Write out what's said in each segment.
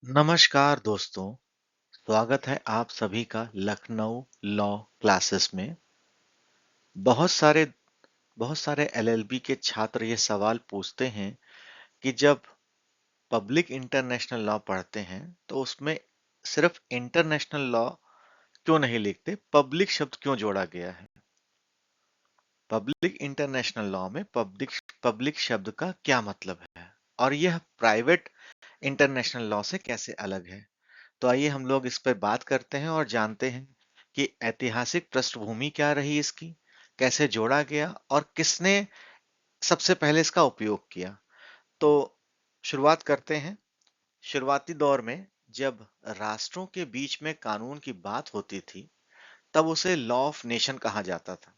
नमस्कार दोस्तों, स्वागत है आप सभी का लखनऊ लॉ क्लासेस में। बहुत सारे बहुत सारे एलएलबी के छात्र ये सवाल पूछते हैं कि जब पब्लिक इंटरनेशनल लॉ पढ़ते हैं तो उसमें सिर्फ इंटरनेशनल लॉ क्यों नहीं लिखते, पब्लिक शब्द क्यों जोड़ा गया है। पब्लिक इंटरनेशनल लॉ में पब्लिक पब्लिक शब्द का क्या मतलब है और यह प्राइवेट इंटरनेशनल लॉ से कैसे अलग है। तो आइए हम लोग इस पर बात करते हैं और जानते हैं कि ऐतिहासिक पृष्ठभूमि क्या रही इसकी, कैसे जोड़ा गया और किसने सबसे पहले इसका उपयोग किया। तो शुरुआत करते हैं। शुरुआती दौर में जब राष्ट्रों के बीच में कानून की बात होती थी तब उसे लॉ ऑफ नेशन कहा जाता था।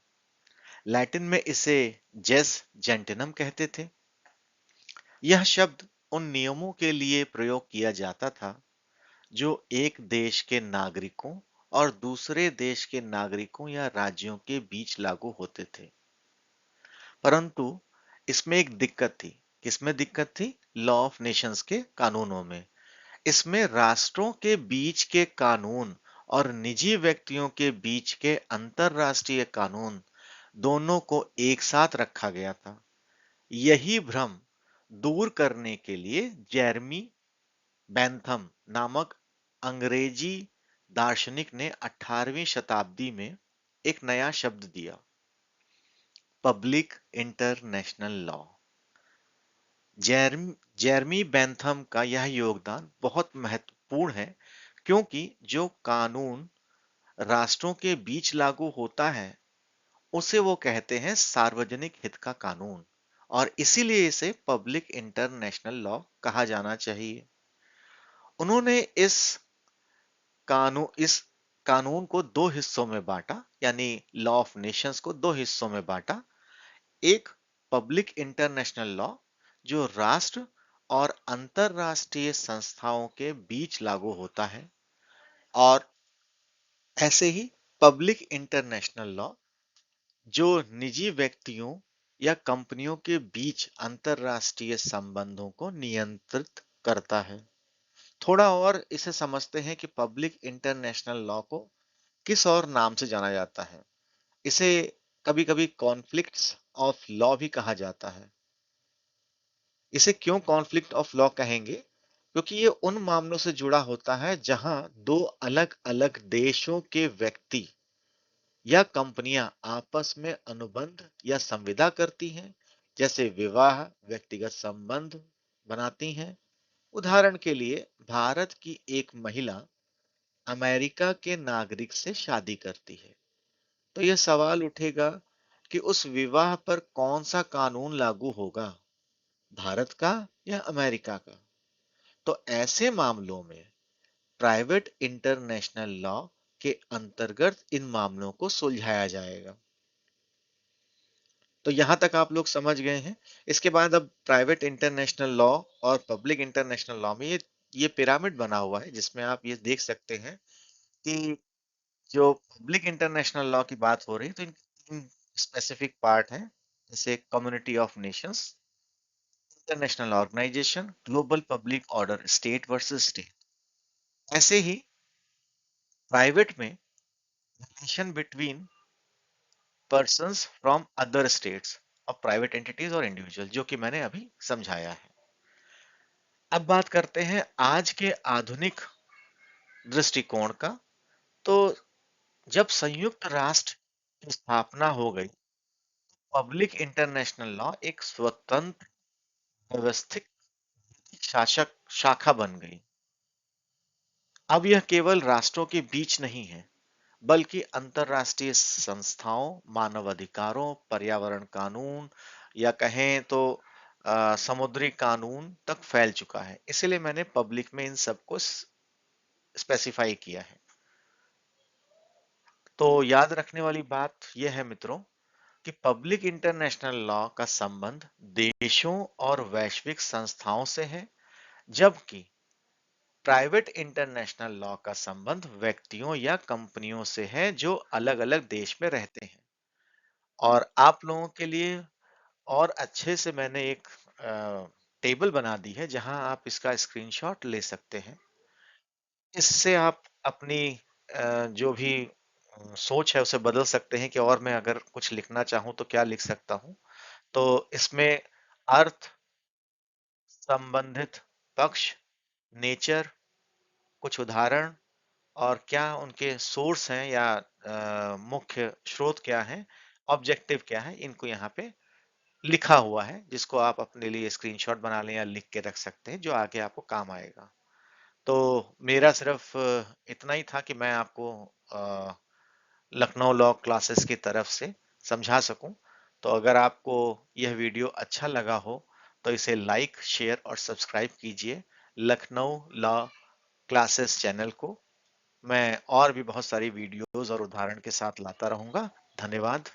लैटिन में इसे जेस जेंटिनम कहते थे। यह शब्द उन नियमों के लिए प्रयोग किया जाता था जो एक देश के नागरिकों और दूसरे देश के नागरिकों या राज्यों के बीच लागू होते थे। परंतु इसमें एक दिक्कत थी। किसमें दिक्कत थी? लॉ ऑफ नेशंस के कानूनों में। इसमें राष्ट्रों के बीच के कानून और निजी व्यक्तियों के बीच के अंतरराष्ट्रीय कानून दोनों को एक साथ रखा गया था। यही भ्रम दूर करने के लिए जेरमी बेंथम नामक अंग्रेजी दार्शनिक ने 18वीं शताब्दी में एक नया शब्द दिया, public international law. Jeremy Bentham का यह योगदान बहुत महत्वपूर्ण है क्योंकि जो कानून राष्ट्रों के बीच लागू होता है उसे वो कहते हैं सार्वजनिक हित का कानून, और इसीलिए इसे पब्लिक इंटरनेशनल लॉ कहा जाना चाहिए। उन्होंने इस कानून को दो हिस्सों में बांटा, यानी लॉ ऑफ नेशंस को दो हिस्सों में बांटा। एक पब्लिक इंटरनेशनल लॉ जो राष्ट्र और अंतरराष्ट्रीय संस्थाओं के बीच लागू होता है, और ऐसे ही पब्लिक इंटरनेशनल लॉ जो निजी व्यक्तियों या कंपनियों के बीच अंतरराष्ट्रीय संबंधों को नियंत्रित करता है। थोड़ा और इसे समझते हैं कि पब्लिक इंटरनेशनल लॉ को किस और नाम से जाना जाता है। इसे कभी-कभी कॉन्फ्लिक्ट्स ऑफ लॉ भी कहा जाता है। इसे क्यों कॉन्फ्लिक्ट ऑफ लॉ कहेंगे? क्योंकि ये उन मामलों से जुड़ा होता है जहां दो अलग-अलग देशों के व्यक्ति या कंपनियां आपस में अनुबंध या संविदा करती हैं, जैसे विवाह, व्यक्तिगत संबंध बनाती हैं। उदाहरण के लिए भारत की एक महिला अमेरिका के नागरिक से शादी करती है, तो यह सवाल उठेगा कि उस विवाह पर कौन सा कानून लागू होगा, भारत का या अमेरिका का। तो ऐसे मामलों में प्राइवेट इंटरनेशनल लॉ के अंतर्गत इन मामलों को सुलझाया जाएगा। तो यहां तक आप लोग समझ गए हैं। इसके बाद अब प्राइवेट इंटरनेशनल लॉ और पब्लिक इंटरनेशनल लॉ में ये पिरामिड बना हुआ है, जिसमें आप ये देख सकते हैं कि जो पब्लिक इंटरनेशनल लॉ की बात हो रही है तो इनके तीन स्पेसिफिक पार्ट हैं, जैसे community of nations, international organisation, global public order, state versus state. ऐसे ही प्राइवेट में relation between persons from other states और प्राइवेट एंटिटीज और इंडिविजुअल, जो कि मैंने अभी समझाया है। अब बात करते हैं आज के आधुनिक दृष्टिकोण का। तो जब संयुक्त राष्ट्र की स्थापना हो गई, पब्लिक इंटरनेशनल लॉ एक स्वतंत्र व्यवस्थित शासक शाखा बन गई। अब यह केवल राष्ट्रों के बीच नहीं है, बल्कि अंतरराष्ट्रीय संस्थाओं, मानव अधिकारों, पर्यावरण कानून या कहें तो समुद्री कानून तक फैल चुका है। इसलिए मैंने पब्लिक में इन सबको स्पेसिफाई किया है। तो याद रखने वाली बात यह है मित्रों कि पब्लिक इंटरनेशनल लॉ का संबंध देशों और वैश्विक संस्थाओं से है, जबकि प्राइवेट इंटरनेशनल लॉ का संबंध व्यक्तियों या कंपनियों से है जो अलग-अलग देश में रहते हैं। और आप लोगों के लिए और अच्छे से मैंने एक टेबल बना दी है जहां आप इसका स्क्रीनशॉट ले सकते हैं। इससे आप अपनी जो भी सोच है उसे बदल सकते हैं कि और मैं अगर कुछ लिखना चाहूँ तो क्या लिख सकता हूँ। तो इसमें अर्थ, संबंधित पक्ष, नेचर, कुछ उदाहरण और क्या उनके सोर्स हैं या मुख्य स्रोत क्या हैं, ऑब्जेक्टिव क्या है, इनको यहाँ पे लिखा हुआ है, जिसको आप अपने लिए स्क्रीनशॉट बना लें या लिख के रख सकते हैं, जो आगे आपको काम आएगा। तो मेरा सिर्फ इतना ही था कि मैं आपको अ, लखनऊ लॉ क्लासेस की तरफ से समझा सकूं। तो अगर आपको यह वीडियो अच्छा लगा हो तो इसे लाइक, शेयर और सब्सक्राइब कीजिए लखनऊ लॉ क्लासेस चैनल को। मैं और भी बहुत सारी वीडियोस और उदाहरण के साथ लाता रहूंगा। धन्यवाद।